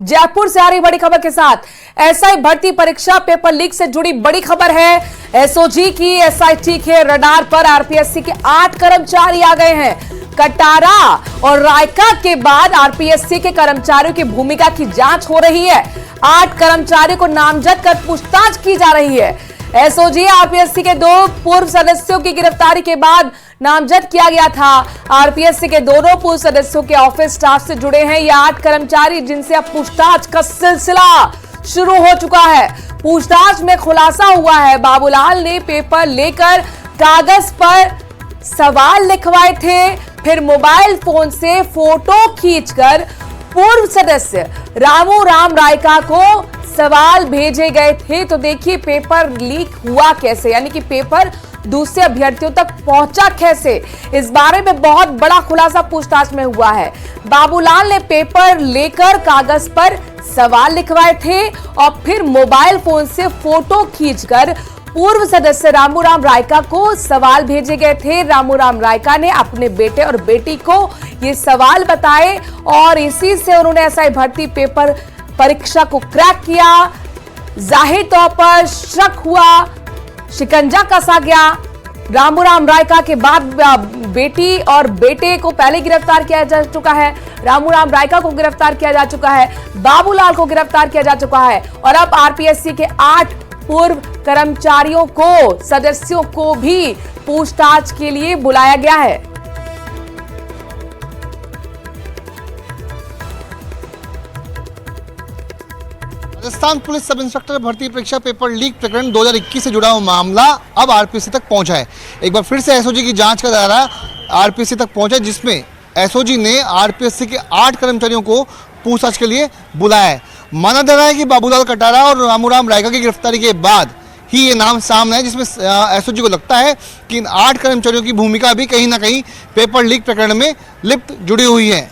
जयपुर से आ रही बड़ी खबर के साथ एसआई भर्ती परीक्षा पेपर लीक से जुड़ी बड़ी खबर है। एसओजी की एसआईटी के रडार पर आरपीएससी के 8 कर्मचारी आ गए हैं। कटारा और रायका के बाद आरपीएससी के कर्मचारियों की भूमिका की जांच हो रही है। 8 कर्मचारियों को नामजद कर पूछताछ की जा रही है। एसओजी आरपीएससी के 2 पूर्व सदस्यों की गिरफ्तारी के बाद नामजद किया गया था। आरपीएससी के दोनों पूर्व सदस्यों के ऑफिस स्टाफ से जुड़े हैं ये 8 कर्मचारी, जिनसे अब पूछताछ का सिलसिला शुरू हो चुका है। पूछताछ में खुलासा हुआ है बाबूलाल ने पेपर लेकर कागज पर सवाल लिखवाए थे, फिर मोबाइल फोन से फोटो खींचकर पूर्व सदस्य रामू राम रायका को सवाल भेजे गए थे। तो देखिए पेपर लीक हुआ कैसे, यानी कि पेपर दूसरे अभ्यर्थियों तक पहुंचा कैसे, इस बारे में बहुत बड़ा खुलासा पूछताछ में हुआ है। बाबूलाल ने पेपर लेकर कागज पर सवाल लिखवाए थे और फिर मोबाइल फोन से फोटो खींचकर पूर्व सदस्य रामू राम रायका को सवाल भेजे गए थे। रामू राम रायका ने अपने बेटे और बेटी को ये सवाल बताए और इसी से उन्होंने एसआई भर्ती पेपर परीक्षा को क्रैक किया। जाहिर तौर पर शक हुआ, शिकंजा कसा गया। रामू राम रायका के बाद बेटी और बेटे को पहले गिरफ्तार किया जा चुका है। रामू राम रायका को गिरफ्तार किया जा चुका है, बाबूलाल को गिरफ्तार किया जा चुका है और अब आरपीएससी के 8 पूर्व कर्मचारियों को, सदस्यों को भी पूछताछ के लिए बुलाया गया है। राजस्थान पुलिस सब इंस्पेक्टर भर्ती परीक्षा पेपर लीक प्रकरण 2021 से जुड़ा हुआ मामला अब आरपीएससी तक पहुंचा है। एक बार फिर से एसओजी की जांच का दायरा आरपीएससी तक पहुंचा, जिसमें एसओजी ने आरपीएससी के 8 कर्मचारियों को पूछताछ के लिए बुलाया है। माना जा रहा है कि बाबूलाल कटारा और रामू राम रायका की गिरफ्तारी के बाद ही ये नाम सामने है, जिसमें एसओजी को लगता है कि इन 8 कर्मचारियों की भूमिका भी कहीं ना कहीं पेपर लीक प्रकरण में लिप्त जुड़ी हुई है।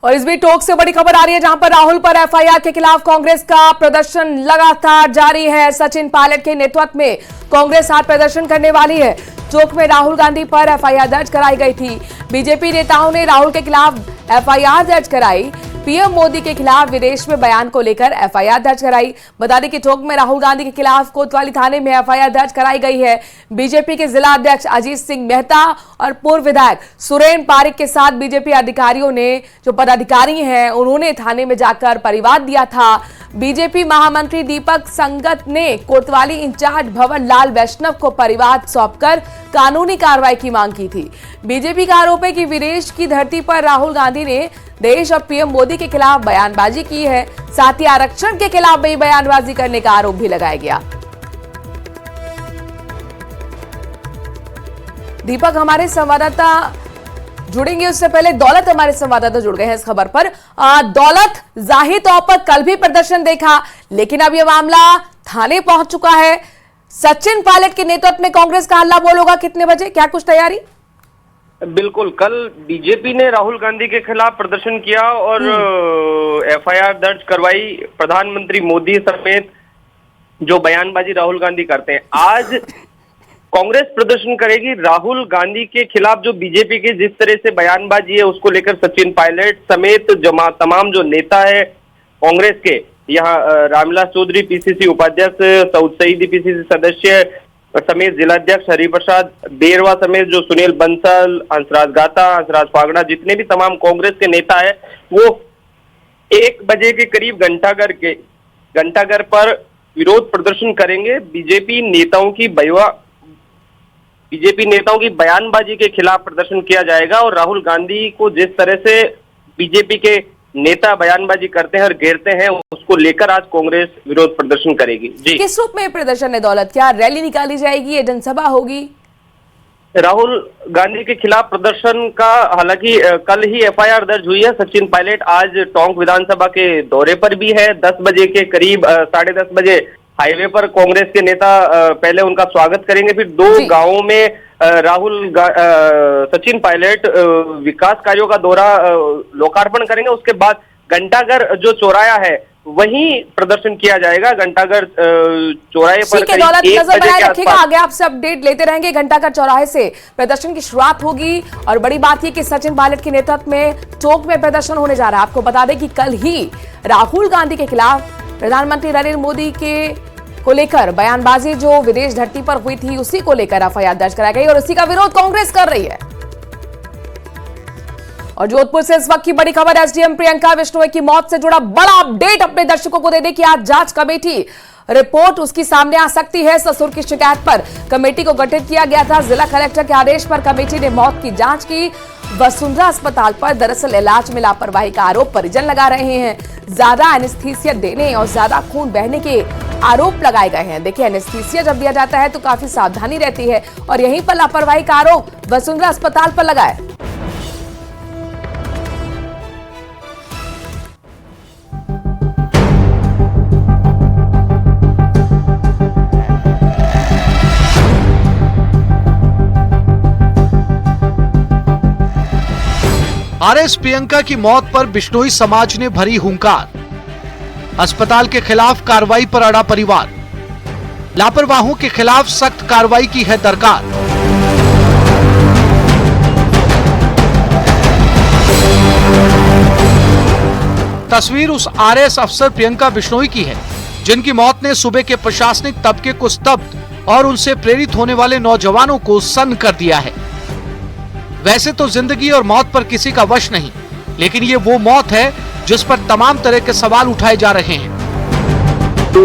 और इस बीच टोंक से बड़ी खबर आ रही है, जहां पर राहुल पर एफआईआर के खिलाफ कांग्रेस का प्रदर्शन लगातार जारी है। सचिन पायलट के नेतृत्व में कांग्रेस आज प्रदर्शन करने वाली है। टोंक में राहुल गांधी पर एफआईआर दर्ज कराई गई थी। बीजेपी नेताओं ने राहुल के खिलाफ एफआईआर दर्ज कराई। पीएम मोदी के खिलाफ विदेश में बयान को लेकर एफआईआर दर्ज कराई। बता दें कि टोंक में राहुल गांधी के खिलाफ कोतवाली थाने में एफआईआर दर्ज कराई गई है। बीजेपी के जिला अध्यक्ष अजीत सिंह मेहता और पूर्व विधायक सुरेन पारिक के साथ बीजेपी अधिकारियों ने, जो पदाधिकारी हैं, उन्होंने थाने में जाकर परिवाद दिया था। बीजेपी महामंत्री दीपक संगत ने कोतवाली इंचार्ज भवन लाल वैष्णव को परिवाद सौंपकर कानूनी कार्रवाई की मांग की थी। बीजेपी का आरोप है कि विदेश की धरती पर राहुल गांधी ने देश और पीएम मोदी के खिलाफ बयानबाजी की है। साथ ही आरक्षण के खिलाफ भी बयानबाजी करने का आरोप भी लगाया गया। दीपक हमारे संवाददाता जुड़ेंगे, उससे पहले दौलत हमारे संवाददाता जुड़ गए हैं इस खबर पर। दौलत, जाहिर तौर पर कल भी प्रदर्शन देखा, लेकिन अब यह मामला थाने पहुंच चुका है। सचिन पायलट के नेतृत्व में कांग्रेस का हल्ला बोल होगा, कितने बजे, क्या कुछ तैयारी? बिल्कुल, कल बीजेपी ने राहुल गांधी के खिलाफ प्रदर्शन किया और एफआईआर दर्ज करवाई। प्रधानमंत्री मोदी समेत जो बयानबाजी राहुल गांधी करते हैं, आज कांग्रेस प्रदर्शन करेगी। राहुल गांधी के खिलाफ जो बीजेपी की जिस तरह से बयानबाजी है, उसको लेकर सचिन पायलट समेत तमाम जो नेता है कांग्रेस के, यहाँ रामविलास चौधरी पीसीसी उपाध्यक्ष, सऊद सईदी पीसीसी सदस्य समेत जिलाध्यक्ष हरिप्रसाद बेरवा समेत जो सुनील बंसल, हंसराज गाता, हंसराज फागड़ा, जितने भी तमाम कांग्रेस के नेता है, वो 1 बजे के करीब घंटाघर पर विरोध प्रदर्शन करेंगे। बीजेपी नेताओं की बयानबाजी के खिलाफ प्रदर्शन किया जाएगा और राहुल गांधी को जिस तरह से बीजेपी के नेता बयानबाजी करते हैं और घेरते हैं, उसको लेकर आज कांग्रेस विरोध प्रदर्शन करेगी। जी, किस रूप में प्रदर्शन है दौलत? क्या रैली निकाली जाएगी या जनसभा होगी? राहुल गांधी के खिलाफ प्रदर्शन का हालांकि कल ही एफआईआर दर्ज हुई है। सचिन पायलट आज टोंक विधानसभा के दौरे पर भी है। 10 बजे के करीब 10:30 बजे हाईवे पर कांग्रेस के नेता पहले उनका स्वागत करेंगे, फिर 2 गांवों में सचिन पायलट विकास कार्यों का दौरा लोकार्पण करेंगे। उसके बाद घंटाघर जो चौराया है वहीं प्रदर्शन किया जाएगा। घंटाघर चौराहे पर के दौरान करीब 1 नजर बजे बनाए के रखिएगा, आसपास आगे आपसे अपडेट लेते रहेंगे। घंटाघर चौराहे से प्रदर्शन की शुरुआत होगी और बड़ी बात यह कि सचिन पायलट के नेतृत्व में टोंक में प्रदर्शन होने जा रहा है। आपको बता दें कि कल ही राहुल गांधी के खिलाफ प्रधानमंत्री नरेंद्र मोदी को लेकर बयानबाजी जो विदेश धरती पर हुई थी, उसी को लेकर एफआईआर दर्ज कराई गई और इसी का विरोध कांग्रेस कर रही है। और जोधपुर से इस वक्त की बड़ी खबर, एसडीएम प्रियंका बिश्नोई की मौत से जुड़ा बड़ा अपडेट अपने दर्शकों को दे दे कि आज जांच कमेटी रिपोर्ट उसकी सामने आ सकती है। ससुर की शिकायत पर कमेटी को गठित किया गया था। जिला कलेक्टर के आदेश पर कमेटी ने मौत की जांच की। वसुंधरा अस्पताल पर दरअसल इलाज में लापरवाही का आरोप परिजन लगा रहे हैं। ज्यादा एनेस्थीसिया देने और ज्यादा खून बहने के आरोप लगाए गए हैं। देखिए, एनेस्थीसिया जब दिया जाता है तो काफी सावधानी रहती है और यहीं पर लापरवाही का आरोप वसुंधरा अस्पताल पर लगा है। आरएस प्रियंका की मौत पर बिश्नोई समाज ने भरी हुंकार। अस्पताल के खिलाफ कार्रवाई पर अड़ा परिवार। लापरवाहों के खिलाफ सख्त कार्रवाई की है दरकार। तस्वीर उस आरएस अफसर प्रियंका बिश्नोई की है जिनकी मौत ने सूबे के प्रशासनिक तबके को स्तब्ध और उनसे प्रेरित होने वाले नौजवानों को सन्न कर दिया है। वैसे तो जिंदगी और मौत पर किसी का वश नहीं, लेकिन ये वो मौत है जिस पर तमाम तरह के सवाल उठाए जा रहे हैं। तो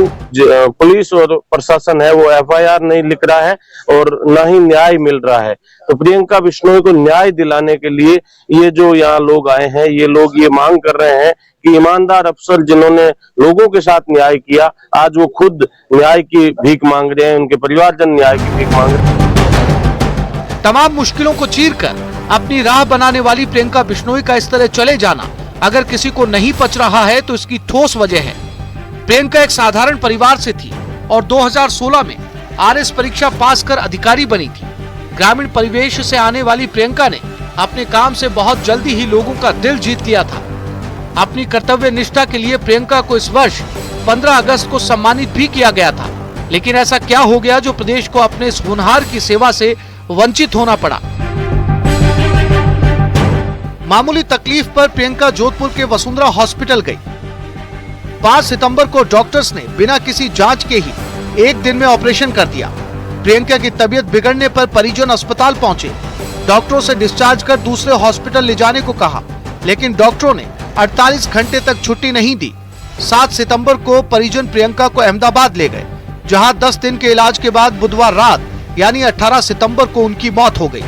पुलिस और प्रशासन है वो एफआईआर नहीं लिख रहा है और न ही न्याय मिल रहा है। तो प्रियंका बिश्नोई को न्याय दिलाने के लिए ये जो यहाँ लोग आए हैं, ये लोग ये मांग कर रहे हैं कि ईमानदार अफसर जिन्होंने लोगों के साथ न्याय किया, आज वो खुद न्याय की भीख मांग रहे हैं, उनके परिवारजन न्याय की भीख मांग रहे हैं। तमाम मुश्किलों को चीरकर अपनी राह बनाने वाली प्रियंका बिश्नोई का इस तरह चले जाना अगर किसी को नहीं पच रहा है तो इसकी ठोस वजह है। प्रियंका एक साधारण परिवार से थी और 2016 में आरएस परीक्षा पास कर अधिकारी बनी थी। ग्रामीण परिवेश से आने वाली प्रियंका ने अपने काम से बहुत जल्दी ही लोगों का दिल जीत लिया था। अपनी कर्तव्य निष्ठा के लिए प्रियंका को इस वर्ष 15 अगस्त को सम्मानित भी किया गया था, लेकिन ऐसा क्या हो गया जो प्रदेश को अपने इस होनहार की सेवा से वंचित होना पड़ा। मामूली तकलीफ पर प्रियंका जोधपुर के वसुंधरा हॉस्पिटल गई। 5 सितंबर को डॉक्टर्स ने बिना किसी जांच के ही एक दिन में ऑपरेशन कर दिया। प्रियंका की तबीयत बिगड़ने पर परिजन अस्पताल पहुंचे। डॉक्टरों से डिस्चार्ज कर दूसरे हॉस्पिटल ले जाने को कहा, लेकिन डॉक्टरों ने 48 घंटे तक छुट्टी नहीं दी। 7 सितंबर को परिजन प्रियंका को अहमदाबाद ले गए, जहां 10 दिन के इलाज के बाद बुधवार रात यानी 18 सितंबर को उनकी मौत हो गई।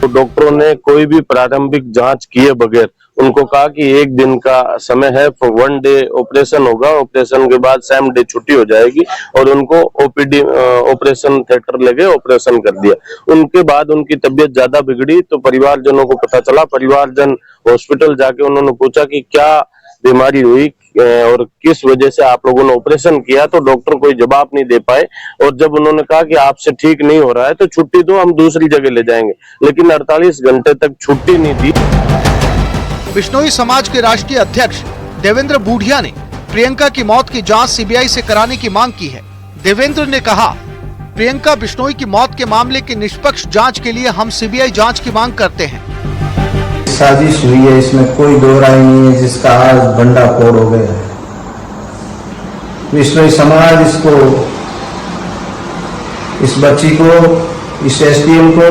तो डॉक्टरों ने कोई भी प्रारंभिक जांच किए बगैर उनको कहा कि एक दिन का समय है, 1 डे ऑपरेशन होगा, ऑपरेशन के बाद सेम डे छुट्टी हो जाएगी और उनको ओपीडी ऑपरेशन थिएटर ले गए, ऑपरेशन कर दिया। उनके बाद उनकी तबीयत ज्यादा बिगड़ी तो परिवारजनों को पता चला। परिवारजन हॉस्पिटल जाके उन्होंने पूछा कि क्या बीमारी हुई और किस वजह से आप लोगों ने ऑपरेशन किया, तो डॉक्टर कोई जवाब नहीं दे पाए। और जब उन्होंने कहा कि आपसे ठीक नहीं हो रहा है तो छुट्टी दो, हम दूसरी जगह ले जाएंगे, लेकिन 48 घंटे तक छुट्टी नहीं दी। बिश्नोई समाज के राष्ट्रीय अध्यक्ष देवेंद्र बूढ़िया ने प्रियंका की मौत की जांच सीबीआई से कराने की मांग की है। देवेंद्र ने कहा, प्रियंका बिश्नोई की मौत के मामले की निष्पक्ष जांच के लिए हम सीबीआई जांच की मांग करते हैं। साजिश हुई है, इसमें कोई दो राय नहीं है, जिसका आज भंडाफोड़ हो गया है। बिश्नोई समाज इसको, इस बच्ची को, इस एसडीएम को,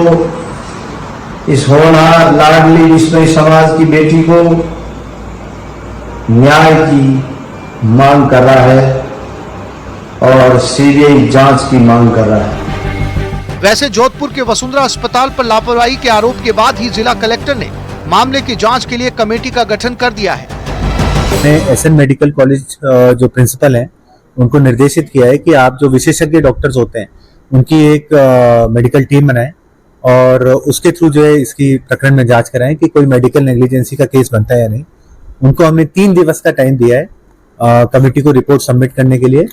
इस होनहार लाडली बिश्नोई समाज की बेटी को न्याय की मांग कर रहा है और सीबीआई जांच की मांग कर रहा है। वैसे जोधपुर के वसुंधरा अस्पताल पर लापरवाही के आरोप के बाद ही जिला कलेक्टर ने मामले की जांच के लिए कमेटी का गठन कर दिया है। एसएन मेडिकल कॉलेज जो प्रिंसिपल हैं उनको निर्देशित किया है कि आप जो विशेषज्ञ डॉक्टर्स होते हैं उनकी एक मेडिकल टीम बनाएं और उसके थ्रू जो है इसकी प्रकरण में जांच कराएं कि कोई मेडिकल नेग्लिजेंसी का केस बनता है या नहीं। उनको हमने 3 दिवस का टाइम दिया है कमेटी को रिपोर्ट सबमिट करने के लिए।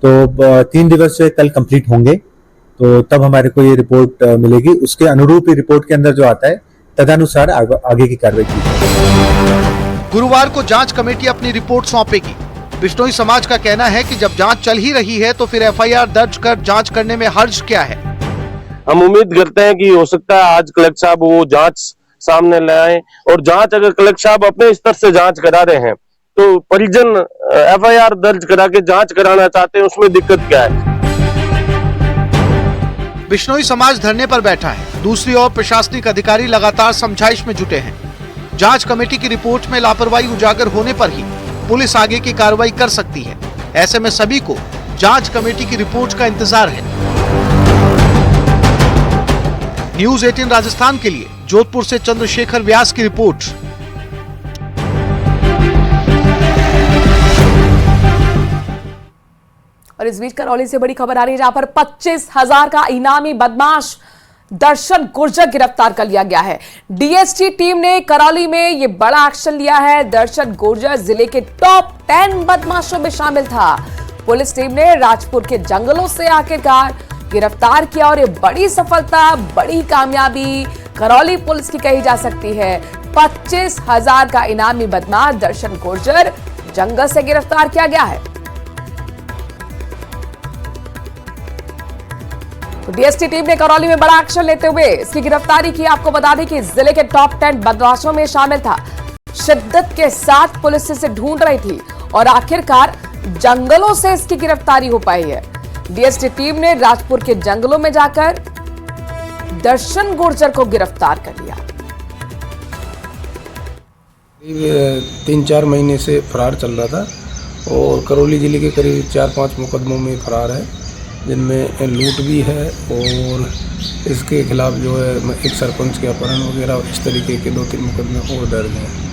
तो 3 दिवस जो है कल कंप्लीट होंगे तो तब हमारे को ये रिपोर्ट मिलेगी। उसके अनुरूप रिपोर्ट के अंदर जो आता है तदनुसार आगे की कार्रवाई की जाएगी। गुरुवार को जांच कमेटी अपनी रिपोर्ट सौंपेगी। बिश्नोई समाज का कहना है कि जब जांच चल ही रही है तो फिर एफआईआर दर्ज कर जांच करने में हर्ज क्या है। हम उम्मीद करते हैं कि हो सकता है आज कलेक्टर साहब वो जांच सामने ले आए, और जांच अगर कलेक्टर साहब अपने स्तर से जांच करा रहे हैं तो परिजन एफआईआर दर्ज करा के जांच कराना चाहते हैं, उसमें दिक्कत क्या है। बिश्नोई समाज धरने पर बैठा है, दूसरी ओर प्रशासनिक अधिकारी लगातार समझाइश में जुटे हैं। जांच कमेटी की रिपोर्ट में लापरवाही उजागर होने पर ही पुलिस आगे की कार्रवाई कर सकती है। ऐसे में सभी को जांच कमेटी की रिपोर्ट का इंतजार है। न्यूज़ 18 राजस्थान के लिए जोधपुर से चंद्रशेखर व्यास की रिपोर्ट। और इस बीच करौली से बड़ी खबर आ रही है, जहां पर 25,000 का इनामी बदमाश दर्शन गुर्जर गिरफ्तार कर लिया गया है। डीएसटी टीम ने करौली में यह बड़ा एक्शन लिया है। दर्शन गुर्जर जिले के टॉप 10 बदमाशों में शामिल था। पुलिस टीम ने राजपुर के जंगलों से आखिरकार गिरफ्तार किया और ये बड़ी सफलता, बड़ी कामयाबी करौली पुलिस की कही जा सकती है। 25,000 का इनामी बदमाश दर्शन गुर्जर जंगल से गिरफ्तार किया गया है। तो डीएसटी टीम ने करौली में बड़ा एक्शन लेते हुए इसकी गिरफ्तारी की। आपको बता दें कि जिले के टॉप 10 बदमाशों में शामिल था। शिद्दत के साथ पुलिस इसे ढूंढ रही थी और आखिरकार जंगलों से इसकी गिरफ्तारी हो पाई है। डीएसटी टीम ने राजपुर के जंगलों में जाकर दर्शन गुर्जर को गिरफ्तार कर लिया। 3-4 महीने से फरार चल रहा था और करौली जिले के करीब 4-5 मुकदमों में फरार है, जिनमें लूट भी है और इसके खिलाफ जो है एक सरपंच के अपहरण वगैरह इस तरीके के 2-3 मुकदमे और दर्ज हैं।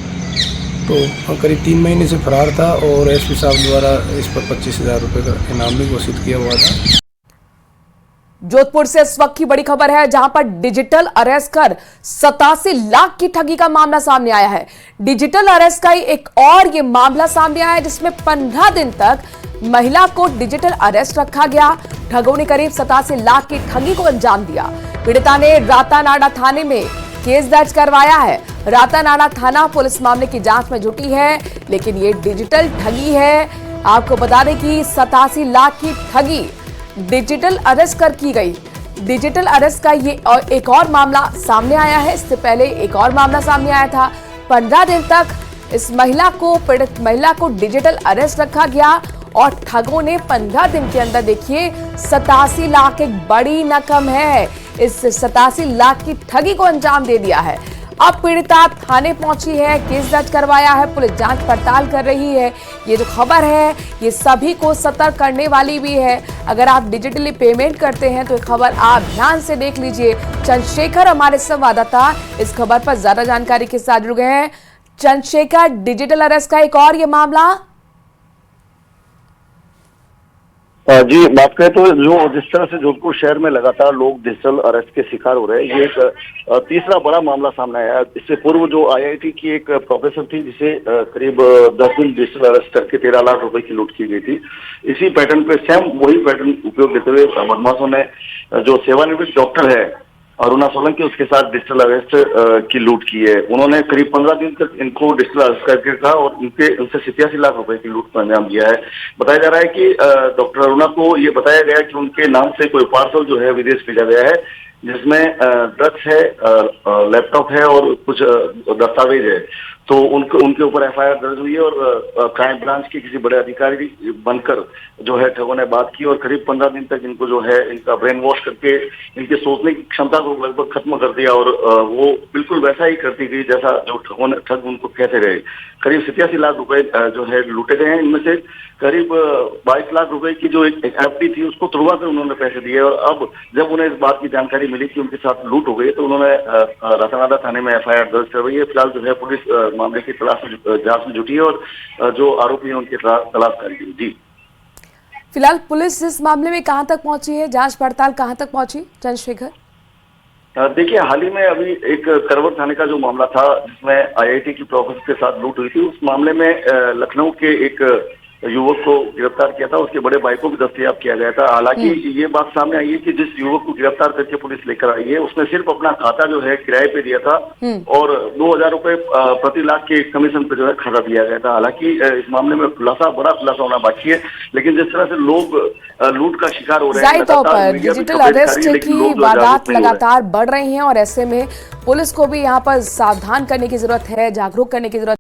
तो करीब 3 महीने से फरार था और एसपी साहब द्वारा इस पर 25,000 रुपये का इनाम भी घोषित किया हुआ था। जोधपुर से इस वक्त की बड़ी खबर है, जहां पर डिजिटल अरेस्ट कर 87 लाख की ठगी का मामला सामने आया है। डिजिटल अरेस्ट का एक और ये मामला सामने आया है, जिसमें 15 दिन तक महिला को डिजिटल अरेस्ट रखा गया। ठगों ने करीब 87 लाख की ठगी को अंजाम दिया। पीड़िता ने रातानाडा थाने में केस दर्ज करवाया है। रातानाडा थाना पुलिस मामले की जांच में जुटी है, लेकिन ये डिजिटल ठगी है। आपको बता दें कि 87 लाख की ठगी डिजिटल अरेस्ट कर की गई। डिजिटल अरेस्ट का ये एक और मामला सामने आया है। इससे पहले एक और मामला सामने आया था। 15 दिन तक इस पीड़ित महिला को डिजिटल अरेस्ट रखा गया और ठगों ने 15 दिन के अंदर देखिए 87 लाख, एक बड़ी रकम है, इस 87 लाख की ठगी को अंजाम दे दिया है। अब पीड़िता थाने पहुंची है, केस दर्ज करवाया है, पुलिस जांच पड़ताल कर रही है। ये जो खबर है ये सभी को सतर्क करने वाली भी है। अगर आप डिजिटली पेमेंट करते हैं तो ये खबर आप ध्यान से देख लीजिए। चंद्रशेखर हमारे संवाददाता इस खबर पर ज्यादा जानकारी के साथ जुड़ गए हैं। चंद्रशेखर, डिजिटल अरेस्ट का एक और ये मामला। जी, बात करें तो जिस तरह से जोधपुर शहर में लगातार लोग डिजिटल अरेस्ट के शिकार हो रहे हैं, ये एक तीसरा बड़ा मामला सामने आया है। इससे पूर्व जो आईआईटी की एक प्रोफेसर थी, जिसे करीब 10 दिन डिजिटल अरेस्ट करके 13 लाख रुपए की लूट की गई थी। इसी पैटर्न पे सेम वही पैटर्न उपयोग देते हुए बदमाशों ने जो सेवानिवृत्त डॉक्टर है अरुणा सोलंकी, उसके साथ डिजिटल अरेस्ट की लूट की है। उन्होंने करीब 15 दिन तक इनको डिजिटल अरेस्ट करके रखा और उनसे 87 लाख रुपए की लूट को अंजाम दिया है। बताया जा रहा है कि डॉक्टर अरुणा को ये बताया गया कि उनके नाम से कोई पार्सल जो है विदेश भेजा गया है, जिसमें ड्रग्स है, लैपटॉप है और कुछ दस्तावेज है। तो उनके ऊपर एफआईआर दर्ज हुई है और क्राइम ब्रांच के किसी बड़े अधिकारी बनकर जो है ठगों ने बात की और करीब 15 दिन तक इनको जो है इनका ब्रेन वॉश करके इनके सोचने की क्षमता को लगभग खत्म कर दिया और वो बिल्कुल वैसा ही करती गई जैसा जो ठग उनको कहते रहे। करीब 87 लाख रुपए जो है लूटे गए हैं। इनमें से करीब 22 लाख रुपए की जो एक एफडी थी उसको तुड़वा कर उन्होंने पैसे दिए और अब जब उन्हें इस बात की जानकारी मिली कि उनके साथ लूट हो गई तो उन्होंने रातानाडा थाने में एफआईआर दर्ज करवाई है। फिलहाल जो है पुलिस मामले की जांच में जुटी है और जो आरोपी है उनकी तलाश करेगी। जी, फिलहाल पुलिस इस मामले में कहां तक पहुंची है, जांच पड़ताल कहां तक पहुंची चंद्रशेखर? देखिए, हाल ही में अभी एक करवर थाने का जो मामला था जिसमें आईआईटी की प्रोफेसर के साथ लूट हुई थी, उस मामले में लखनऊ के एक युवक को गिरफ्तार किया था, उसके बड़े भाई को भी दस्तयाब किया गया था। हालांकि ये बात सामने आई है कि जिस युवक को गिरफ्तार करके पुलिस लेकर आई है, उसने सिर्फ अपना खाता जो है किराए पे दिया था और 2000 रुपए प्रति लाख के कमीशन पे जो है खाता दिया गया था। हालांकि इस मामले में बड़ा खुलासा होना बाकी है, लेकिन जिस तरह से लोग लूट का शिकार हो रहे हैं, जाहिर तौर पर डिजिटल अरेस्ट की वारदात लगातार बढ़ रही हैं और ऐसे में पुलिस को भी यहाँ पर सावधान करने की जरूरत है, जागरूक करने की जरूरत